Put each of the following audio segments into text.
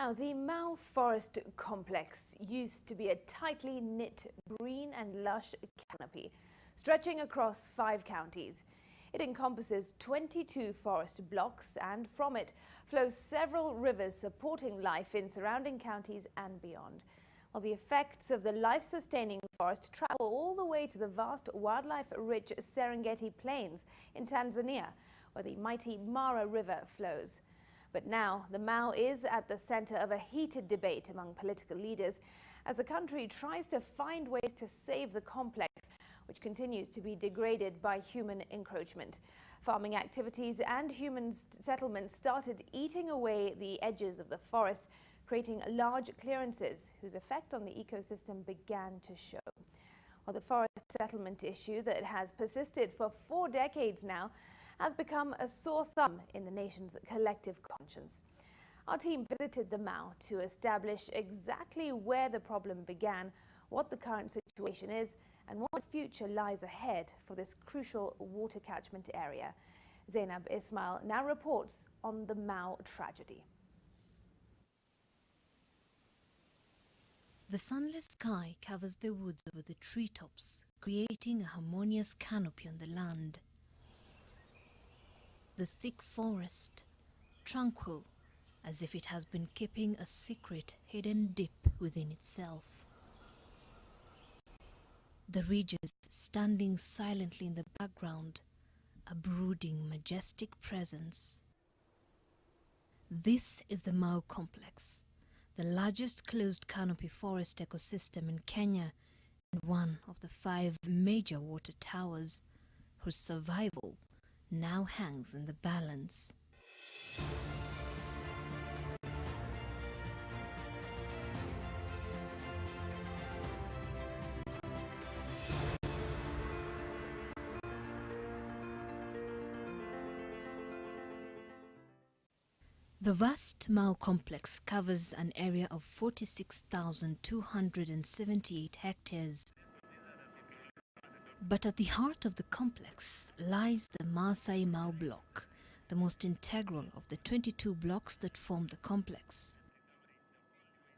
Now, the Mau Forest Complex used to be a tightly knit green and lush canopy stretching across 5 counties. It encompasses 22 forest blocks, and from it flows several rivers supporting life in surrounding counties and beyond. While the effects of the life-sustaining forest travel all the way to the vast wildlife-rich Serengeti Plains in Tanzania, where the mighty Mara River flows. But now, the Mau is at the center of a heated debate among political leaders as the country tries to find ways to save the complex, which continues to be degraded by human encroachment. Farming activities and human settlements started eating away the edges of the forest, creating large clearances whose effect on the ecosystem began to show. While the forest settlement issue that has persisted for 4 decades now has become a sore thumb in the nation's collective conscience. Our team visited the Mau to establish exactly where the problem began, what the current situation is, and what future lies ahead for this crucial water catchment area. Zainab Ismail now reports on the Mau tragedy. The sunless sky covers the woods over the treetops, creating a harmonious canopy on the land. The thick forest, tranquil, as if it has been keeping a secret hidden deep within itself. The ridges standing silently in the background, a brooding, majestic presence. This is the Mau Complex, the largest closed canopy forest ecosystem in Kenya and one of the 5 major water towers whose survival now hangs in the balance. The vast Mau complex covers an area of 46,278 hectares. But at the heart of the complex lies the Maasai Mau block, the most integral of the 22 blocks that form the complex.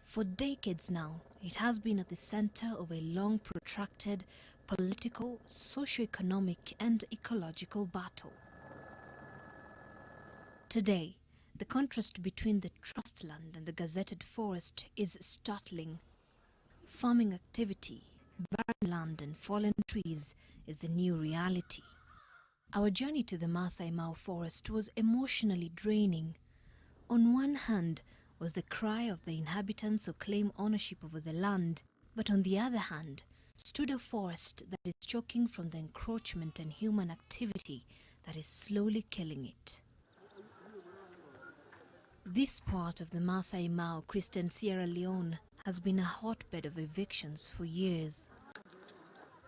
For decades now, it has been at the center of a long protracted political, socio-economic and ecological battle. Today, the contrast between the trust land and the gazetted forest is startling. Farming activity, barren land and fallen trees is the new reality. Our journey to the Maasai Mau forest was emotionally draining. On one hand was the cry of the inhabitants who claim ownership over the land, but on the other hand stood a forest that is choking from the encroachment and human activity that is slowly killing it. This part of the Maasai Mau, Christian Sierra Leone, has been a hotbed of evictions for years.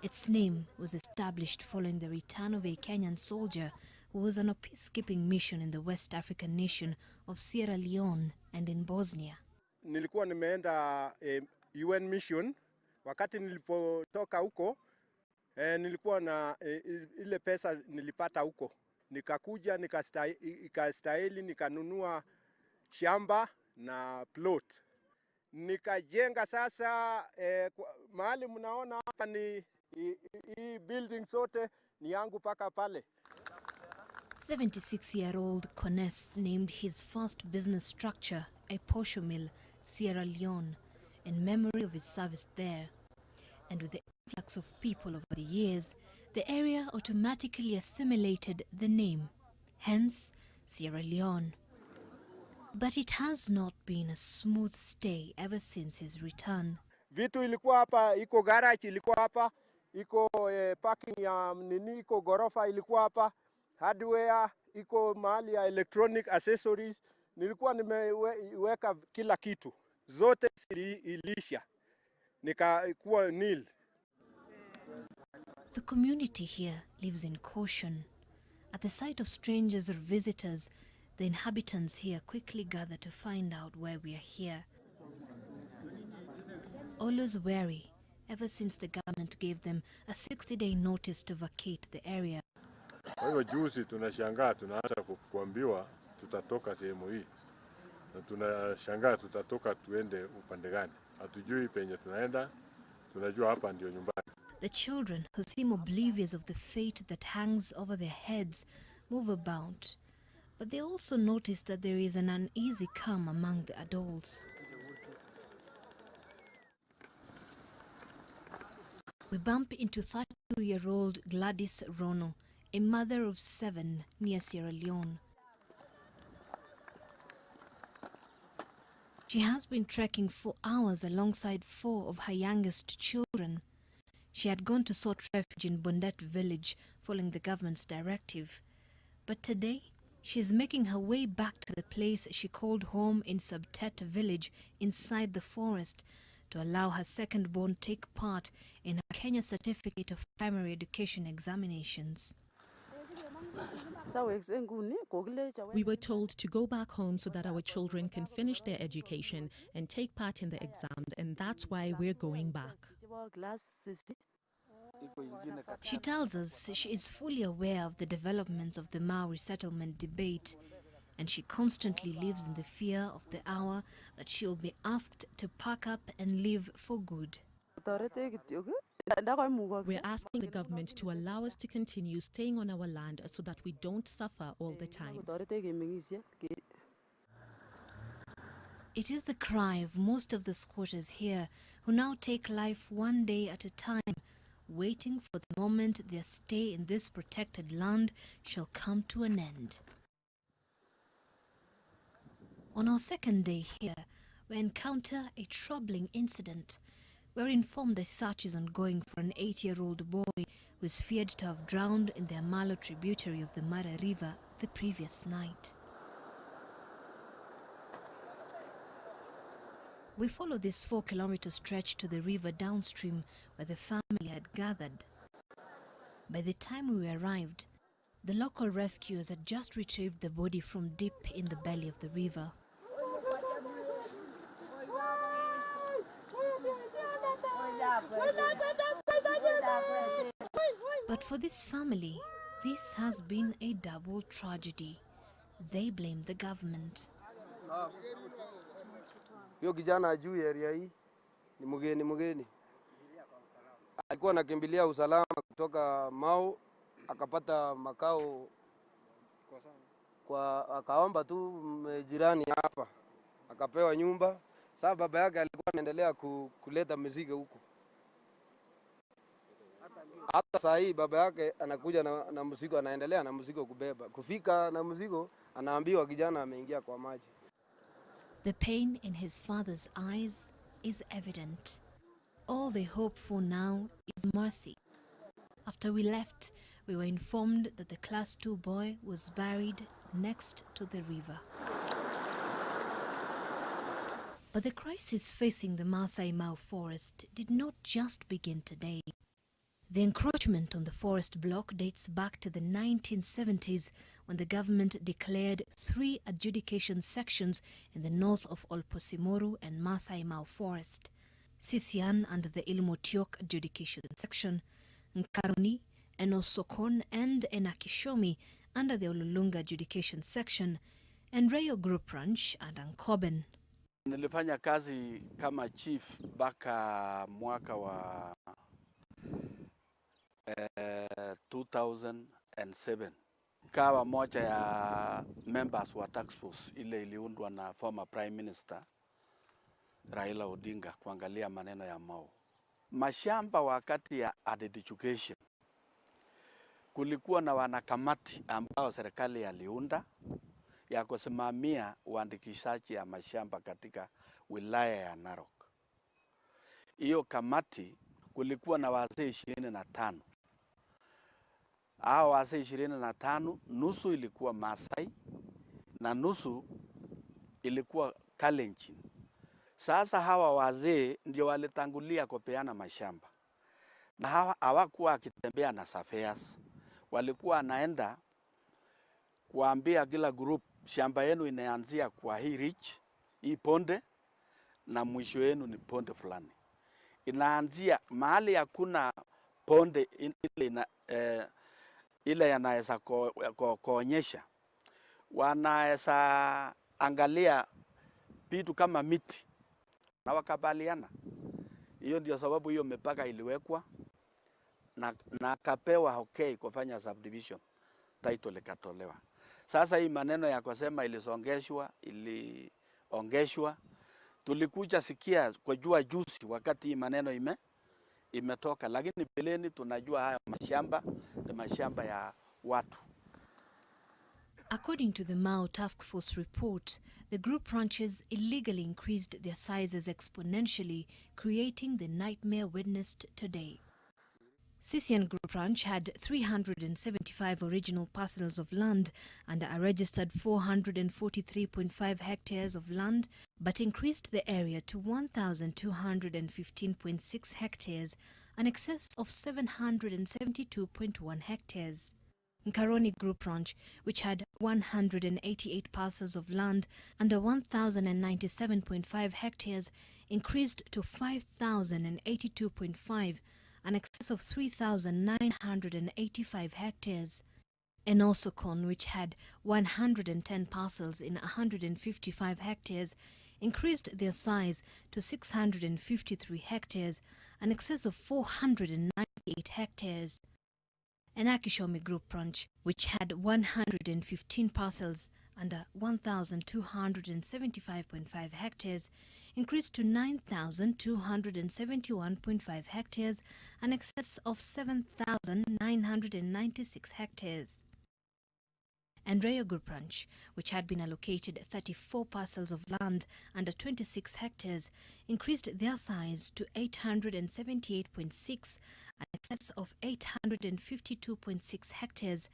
Its name was established following the return of a Kenyan soldier who was on a peacekeeping mission in the West African nation of Sierra Leone and in Bosnia. Nilikuwa nimeenda UN mission. Wakati nilipotoka huko, nilikuwa na ile pesa nilipata huko. Nikakuja, nikastahili, nikanunua shamba na plot. Nikajenga sasa, mahali mnaona hapa ni hii building zote ni yangu paka pale. 76-year-old Kones named his first business structure a posho mill, Sierra Leone, in memory of his service there. And with the influx of people over the years, the area automatically assimilated the name, hence Sierra Leone. But it has not been a smooth stay ever since his return. Vitu ilikuwa hapa, iko garage ilikuwa hapa, iko parking ya nini, iko gorofa ilikuwa hapa, hardware, iko mahali ya electronic accessories, nilikuwa nimeweka kila kitu. Zote ilisha, nikakuwa nil. The community here lives in caution. At the sight of strangers or visitors, the inhabitants here quickly gather to find out why we are here. Always wary, ever since the government gave them a 60-day notice to vacate the area. Kwa hivyo juzi tunashangaa tunaanza kuambiwa tutatoka sehemu hii. na tunashangaa tutatoka tuende upande gani. Hatujui penye tunaenda, tunajua hapa ndio nyumbani. The children, who seem oblivious of the fate that hangs over their heads, move about. But they also notice that there is an uneasy calm among the adults. We bump into 32-year-old Gladys Rono, a mother of 7 near Sierra Leone. She has been trekking for hours alongside 4 of her youngest children. She had gone to sought refuge in Bondet village following the government's directive. But today, she is making her way back to the place she called home in Subtet village inside the forest to allow her second-born take part in her Kenya Certificate of Primary Education examinations. We were told to go back home so that our children can finish their education and take part in the exam, and that's why we're going back. She tells us she is fully aware of the developments of the Mau resettlement debate, and she constantly lives in the fear of the hour that she will be asked to pack up and leave for good. We're asking the government to allow us to continue staying on our land so that we don't suffer all the time. It is the cry of most of the squatters here, who now take life one day at a time, waiting for the moment their stay in this protected land shall come to an end. On our second day here, we encounter a troubling incident. We're informed a search is ongoing for an 8-year-old boy who is feared to have drowned in the Amalo tributary of the Mara River the previous night. We follow this 4-kilometer stretch to the river downstream where the family had gathered. By the time we arrived, the local rescuers had just retrieved the body from deep in the belly of the river. But for this family, this has been a double tragedy. They blame the government. Yo kijana juu area hii ni mgeni. Alikuwa anakimbilia usalama kutoka Mau, akapata makao kwa akaomba tu jirani hapa. Akapewa nyumba. Sasa baba yake alikuwa anaendelea kuleta mizigo huko. Hata saa hii baba yake anakuja na mzigo, anaendelea na mzigo kubeba. Kufika na mzigo anaambiwa kijana ameingia kwa maji. The pain in his father's eyes is evident. All they hope for now is mercy. After we left, we were informed that the Class 2 boy was buried next to the river. But the crisis facing the Masai Mau forest did not just begin today. The encroachment on the forest block dates back to the 1970s when the government declared 3 adjudication sections in the north of Olposimoru and Masai Mau forest. Sisian under the Ilmotiok adjudication section, Nkaroni, Enosokon and Enakishomi under the Olulunga adjudication section, and Rayo Group Ranch and Ankoben. Nilifanya kazi kama chief mpaka mwaka wa 2007. Kawa moja ya members wa task force ile iliundwa na former Prime Minister Raila Odinga kuangalia maneno ya Mau. Mashamba wakati ya added education, kulikuwa na wanakamati ambao serikali aliunda ya kusimamia uandikishaji ya mashamba katika wilaya ya Narok. Hiyo kamati kulikuwa na wazee 25. Hao wazee 25, nusu ilikuwa Masai na nusu ilikuwa Kalenjin. Sasa hawa wazee ndio walitangulia kupeana mashamba. Na hawakuwa akitembea na surveyors. Walikuwa anaenda kuambia kila group, shamba yenu inaanzia kwa hii ridge, hii ponde, na mwisho yenu ni ponde fulani. Inaanzia mahali hakuna ponde ile yanaweza kuonyesha. Wanaweza angalia vitu kama miti na wakabaliana. Hiyo ndio sababu hiyo mipaka iliwekwa na akapewa okay kufanya subdivision, title ikatolewa. Sasa hii maneno ya kusema iliongeshwa, tulikuja sikia kwa jua juzi wakati hii maneno imetoka, lakini beleni tunajua haya mashamba ni mashamba ya watu. According to the Mau Task Force report, the group ranches illegally increased their sizes exponentially, creating the nightmare witnessed today. Sisian Group Ranch had 375 original parcels of land and a registered 443.5 hectares of land, but increased the area to 1,215.6 hectares, an excess of 772.1 hectares. Nkaroni Group Ranch, which had 188 parcels of land under 1,097.5 hectares, increased to 5,082.5, an excess of 3,985 hectares. Enosokon, which had 110 parcels in 155 hectares, increased their size to 653 hectares, an excess of 498 hectares. Enakishomi Group Ranch, which had 115 parcels under 1,275.5 hectares, increased to 9,271.5 hectares, an excess of 7,996 hectares. And Rayo Group Ranch, which had been allocated 34 parcels of land under 26 hectares, increased their size to 878.6, an excess of 852.6 hectares,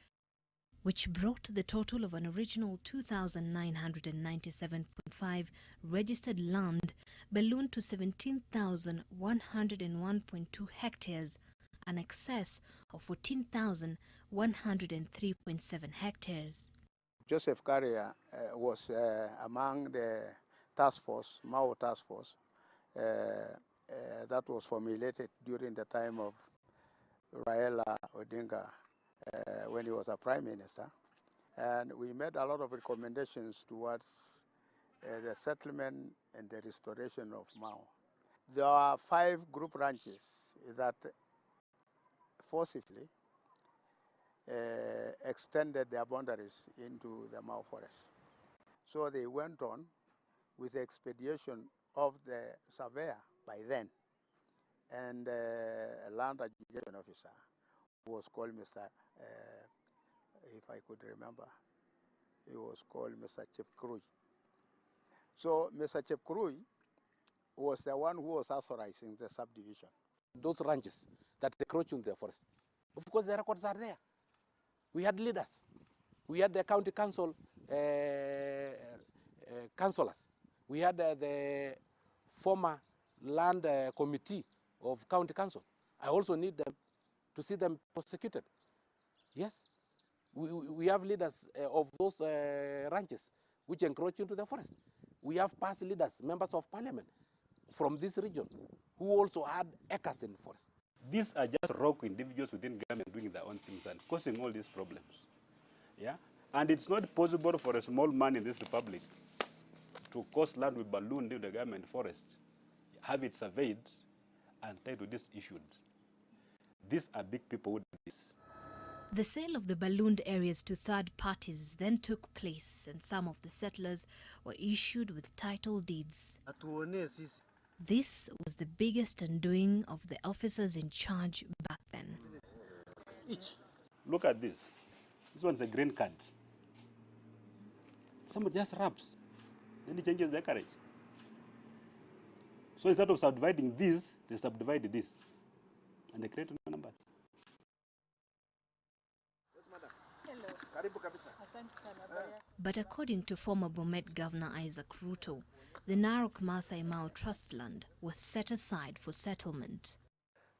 which brought the total of an original 2,997.5 registered land ballooned to 17,101.2 hectares, an excess of 14,103.7 hectares. Joseph Carrier was among the task force, Mau task force, that was formulated during the time of Raila Odinga when he was a prime minister. And we made a lot of recommendations towards the settlement and the restoration of Mau. There are 5 group ranches that forcibly extended their boundaries into the Mau forest. So they went on with the expedition of the surveyor by then and a land adjudication officer who was called Mr. If I could remember, he was called Mr. Chepkurui. So Mr. Chepkurui was the one who was authorizing the subdivision. Those ranches that encroach on the forest, of course the records are there. We had leaders. We had the county council councillors. We had the former land committee of county council. I also need them to see them prosecuted. Yes, we have leaders of those ranches which encroach into the forest. We have past leaders, members of parliament from this region who also had acres in the forest. These are just rogue individuals within government doing their own things and causing all these problems. Yeah? And it's not possible for a small man in this republic to cause land with balloon into the government forest, have it surveyed, and title this issued. These are big people who do this. The sale of the ballooned areas to third parties then took place, and some of the settlers were issued with title deeds. This was the biggest undoing of the officers in charge back then. Look at this. This one's a green card. Somebody just rubs, then he changes the acreage. So instead of subdividing this, they subdivided this. And they create a number. But according to former Bomet Governor Isaac Ruto, the Narok Masai Mau Trust land was set aside for settlement.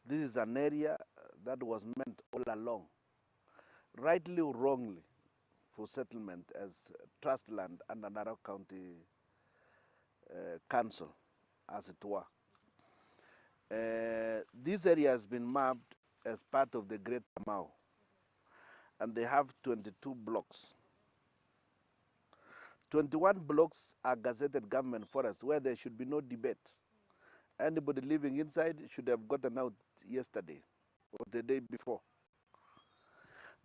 This is an area that was meant all along, rightly or wrongly, for settlement as trust land under Narok County Council, as it were. This area has been mapped as part of the Great Mau, and they have 22 blocks. 21 blocks are gazetted government forests where there should be no debate. Anybody living inside should have gotten out yesterday or the day before.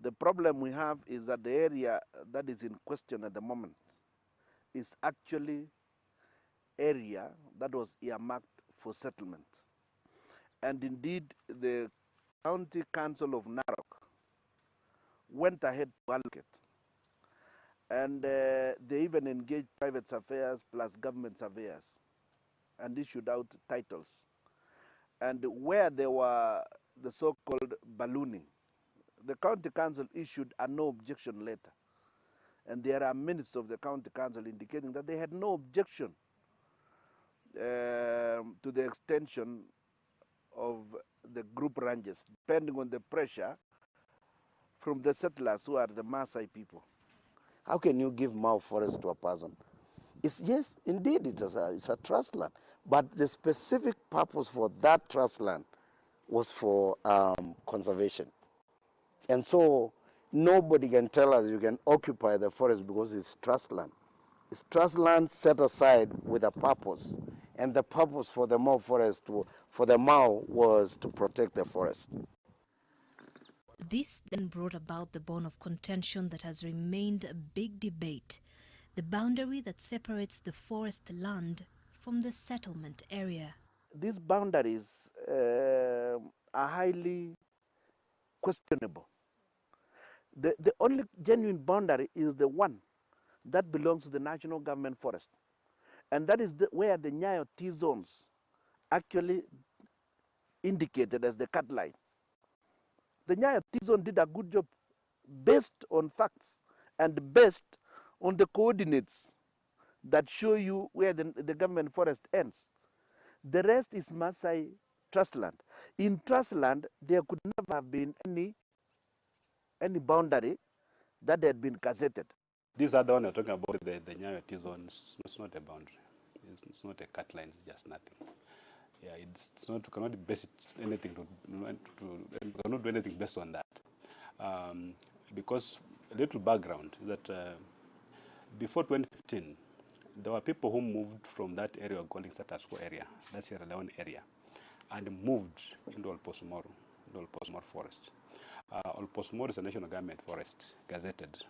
The problem we have is that the area that is in question at the moment is actually area that was earmarked for settlement. And indeed, the County Council of Narok went ahead to allocate. And they even engaged private surveyors plus government surveyors and issued out titles. And where there were the so-called ballooning, the County Council issued a no objection letter. And there are minutes of the County Council indicating that they had no objection to the extension of the group ranges, depending on the pressure from the settlers who are the Maasai people. How can you give Mau forest to a person? Yes, indeed, it's a trust land, but the specific purpose for that trust land was for conservation. And so nobody can tell us you can occupy the forest because it's trust land. It's trust land set aside with a purpose. And the purpose for the Mau forest, for the Mau, was to protect the forest. This then brought about the bone of contention that has remained a big debate, the boundary that separates the forest land from the settlement area. These boundaries are highly questionable. The only genuine boundary is the one that belongs to the national government forest. And that is where the Nyayo T-zones actually indicated as the cut line. The Nyayo T-zone did a good job based on facts and based on the coordinates that show you where the government forest ends. The rest is Maasai trust land. In trust land, there could never have been any boundary that had been gazetted. These are the one you're talking about, the Nyayo T-zone. It's not a boundary. It's not a cut line, it's just nothing. Yeah, it's not, you cannot base anything you cannot do anything based on that. Because a little background is that before 2015, there were people who moved from that area we're calling status quo area, that's Sierra Leone area, and moved into Olposmoro forest. Olposmoro is a national government forest, gazetted.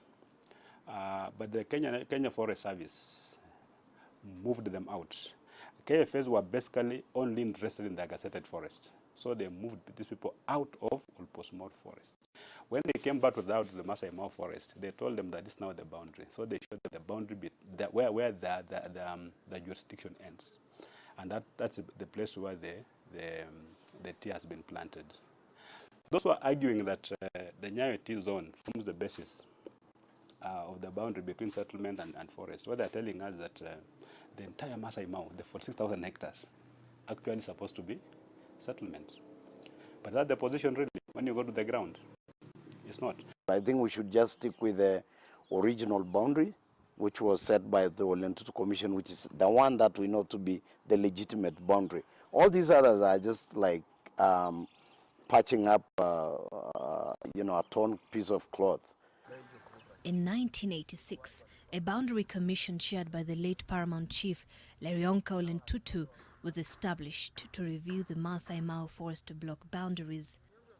But the Kenya Forest Service moved them out. KFS were basically only interested in the gazetted forest. So they moved these people out of Olposmoro forest. When they came back without the Maasai Mau forest, they told them that this is now the boundary. So they showed that the boundary, where the jurisdiction ends. And that's the place where the tea has been planted. Those who are arguing that the Nyayo T zone forms the basis of the boundary between settlement and forest, what they're telling us that the entire Maasai Mau, the 46,000 hectares, actually supposed to be settlement. But that's the position really, when you go to the ground. It's not. I think we should just stick with the original boundary, which was set by the Olentutu Commission, which is the one that we know to be the legitimate boundary. All these others are just like patching up, a torn piece of cloth. In 1986, a boundary commission chaired by the late Paramount Chief Lerionka Olentutu was established to review the Maasai Mau forest block boundaries.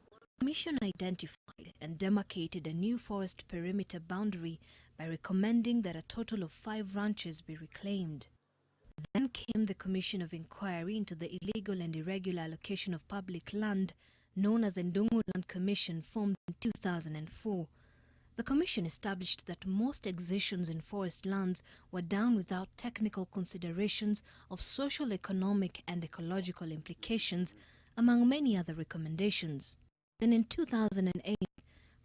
The commission identified and demarcated a new forest perimeter boundary by recommending that a total of 5 ranches be reclaimed. Then came the Commission of Inquiry into the illegal and irregular allocation of public land, known as the Ndungu Land Commission, formed in 2004. The commission established that most excisions in forest lands were done without technical considerations of social, economic and ecological implications, among many other recommendations. Then in 2008,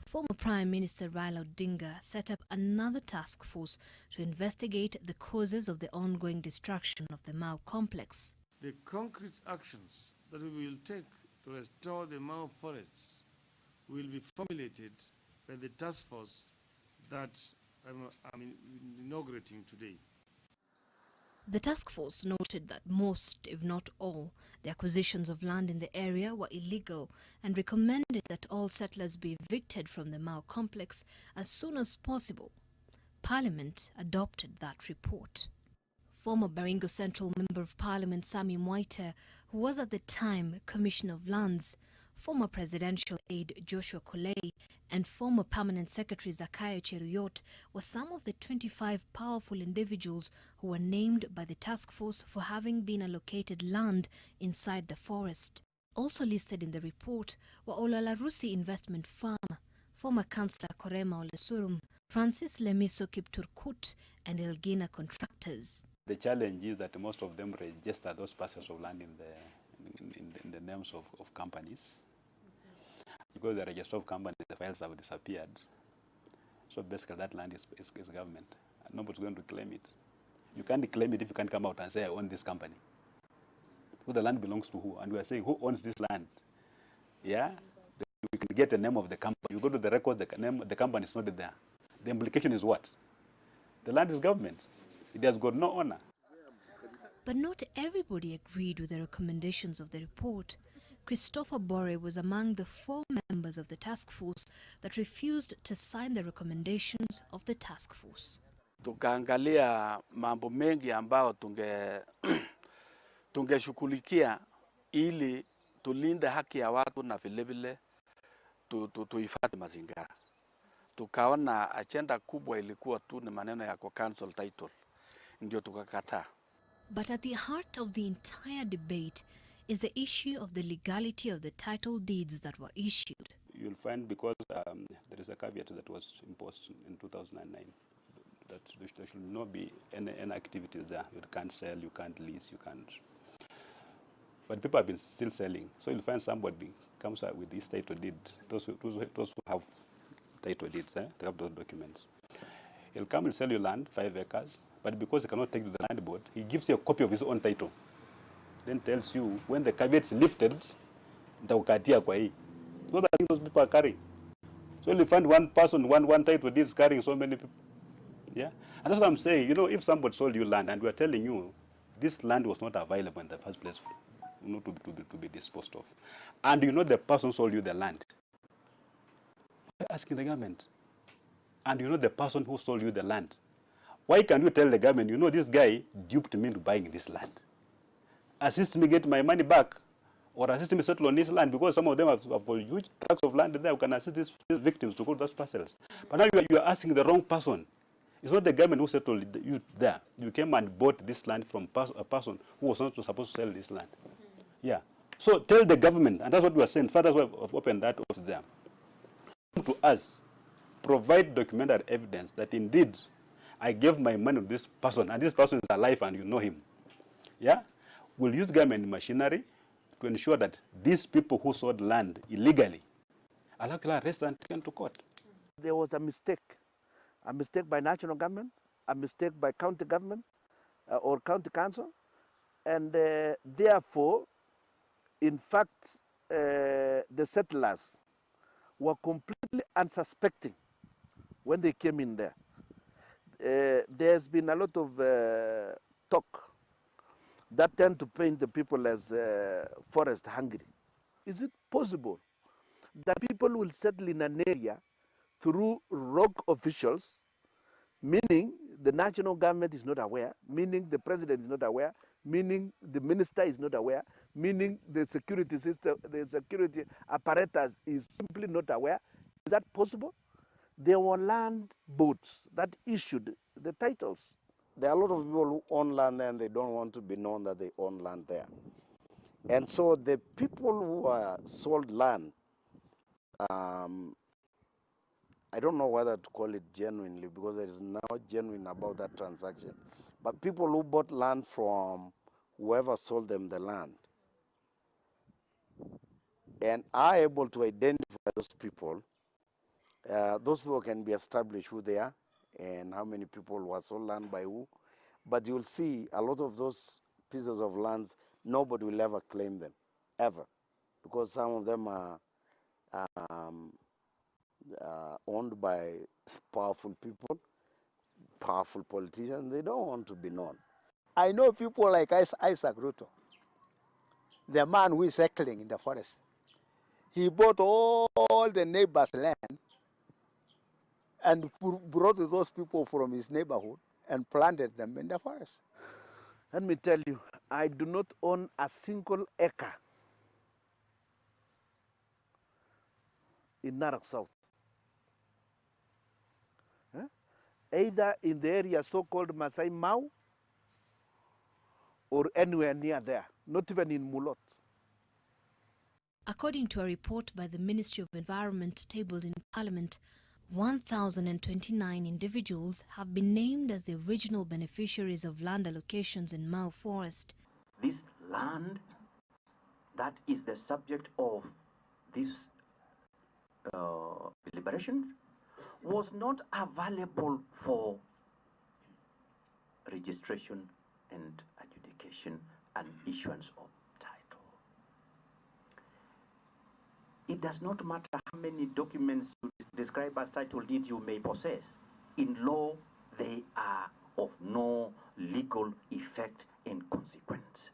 former Prime Minister Raila Odinga set up another task force to investigate the causes of the ongoing destruction of the Mau complex. The concrete actions that we will take to restore the Mau forests will be formulated by the task force that I'm inaugurating today. The task force noted that most, if not all, the acquisitions of land in the area were illegal and recommended that all settlers be evicted from the Mau complex as soon as possible. Parliament adopted that report. Former Baringo Central Member of Parliament Sami Mwaita, who was at the time Commissioner of Lands, former Presidential Aide Joshua Kolei, and former Permanent Secretary Zakayo Cheruyot were some of the 25 powerful individuals who were named by the task force for having been allocated land inside the forest. Also listed in the report were Olalarusi Investment Farm, former Councillor Korema Olesurum, Francis Lemiso Kipturkut, and Elgina Contractors. The challenge is that most of them register those parcels of land in the names of companies. Because the register of companies, the files have disappeared. So basically that land is government. And nobody's going to claim it. You can't claim it if you can't come out and say, I own this company. So the land belongs to who? And we are saying, who owns this land? Yeah? We can get the name of the company. You go to the record, the company is not there. The implication is what? The land is government. It has got no owner. But not everybody agreed with the recommendations of the report. Christopher Bore was among the 4 members of the task force that refused to sign the recommendations of the task force. Tukaangalia mambo mengi ambao tungeshughulikia ili tulinde haki ya watu na vilevile tuhifadhi mazingira. Tukaona agenda kubwa ilikuwa tu ni maneno ya cancel title. Ndio tukakataa. But at the heart of the entire debate is the issue of the legality of the title deeds that were issued. You'll find because there is a caveat that was imposed in 2009 that there should not be any activities there. You can't sell, you can't lease, you can't. But people have been still selling. So you'll find somebody comes out with this title deed. Those who have title deeds, they have those documents. He'll come and sell you land, 5 acres, but because he cannot take to the land board, he gives you a copy of his own title. Then tells you when the caveat is lifted, nitaukatia kwa hii. So that those people are carrying. So you'll find one person, one title deed is carrying so many people. Yeah? And that's what I'm saying. You know, if somebody sold you land and we are telling you this land was not available in the first place, to be disposed of, and you know the person sold you the land, you're asking the government, and you know the person who sold you the land, why can't you tell the government, you know this guy duped me into buying this land? Assist me get my money back, or assist me settle on this land, because some of them have huge tracts of land there who can assist these victims to go to those parcels. But now you are asking the wrong person. It's not the government who settled you there. You came and bought this land from a person who was not supposed to sell this land. Yeah. So tell the government, and that's what we are saying. Fathers have opened that was there. Come to us, provide documentary evidence that indeed I gave my money to this person, and this person is alive and you know him. Yeah? We'll use government machinery to ensure that these people who sold land illegally are arrested and taken to court. There was a mistake by national government, a mistake by county government or county council, and therefore, in fact, the settlers were completely unsuspecting when they came in there. There's been a lot of talk that tend to paint the people as forest hungry. Is it possible that people will settle in an area through rogue officials, meaning the national government is not aware, meaning the president is not aware, meaning the minister is not aware, meaning the security system, the security apparatus is simply not aware? Is that possible? There were land boards that issued the titles. There are a lot of people who own land there and they don't want to be known that they own land there. And so the people who are sold land, I don't know whether to call it genuinely, because there is now genuine about that transaction. But people who bought land from whoever sold them the land and are able to identify those people can be established who they are and how many people were sold land by who. But you'll see a lot of those pieces of lands, nobody will ever claim them, ever, because some of them are owned by powerful people, powerful politicians. They don't want to be known. I know people like Isaac Ruto, the man who is cycling in the forest. He bought all the neighbors' land and brought those people from his neighborhood and planted them in the forest. Let me tell you, I do not own a single acre in Narok South. Either in the area so-called Masai Mau or anywhere near there, not even in Mulot. According to a report by the Ministry of Environment tabled in Parliament, 1,029 individuals have been named as the original beneficiaries of land allocations in Mau Forest. This land that is the subject of this deliberation was not available for registration and adjudication and issuance of title. It does not matter how many documents you describe as title deeds you may possess. In law, they are of no legal effect and consequence.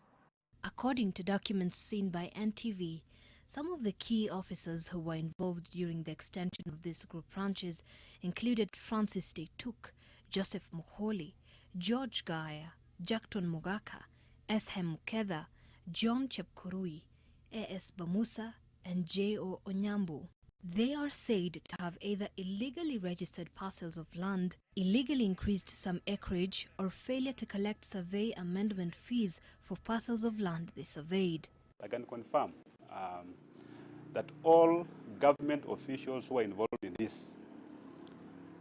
According to documents seen by NTV, some of the key officers who were involved during the extension of these group ranches included Francis Deituk, Joseph Muholi, George Gaya, Jackton Mogaka, S.M. Muketha, John Chepkurui, A.S. Bamusa, and J.O. Onyambu. They are said to have either illegally registered parcels of land, illegally increased some acreage, or failure to collect survey amendment fees for parcels of land they surveyed. I can confirm that all government officials who are involved in this,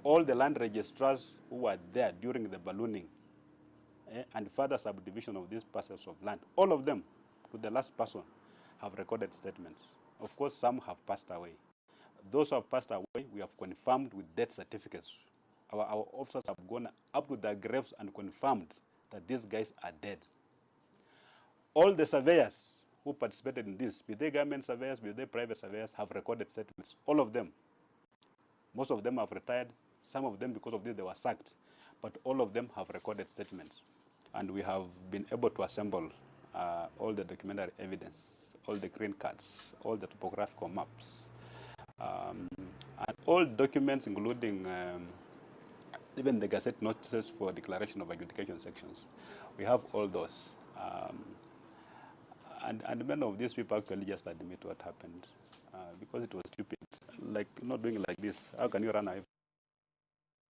all the land registrars who were there during the ballooning and further subdivision of these parcels of land, all of them, to the last person, have recorded statements. Of course, some have passed away. Those who have passed away, we have confirmed with death certificates. Our officers have gone up to their graves and confirmed that these guys are dead. All the surveyors who participated in this, be they government surveyors, be they private surveyors, have recorded statements. All of them. Most of them have retired. Some of them, because of this, they were sacked. But all of them have recorded statements. And we have been able to assemble all the documentary evidence, all the green cards, all the topographical maps, and all documents, including even the Gazette notices for declaration of adjudication sections. We have all those. And many of these people actually just admit what happened because it was stupid. Like not doing like this. How can you run away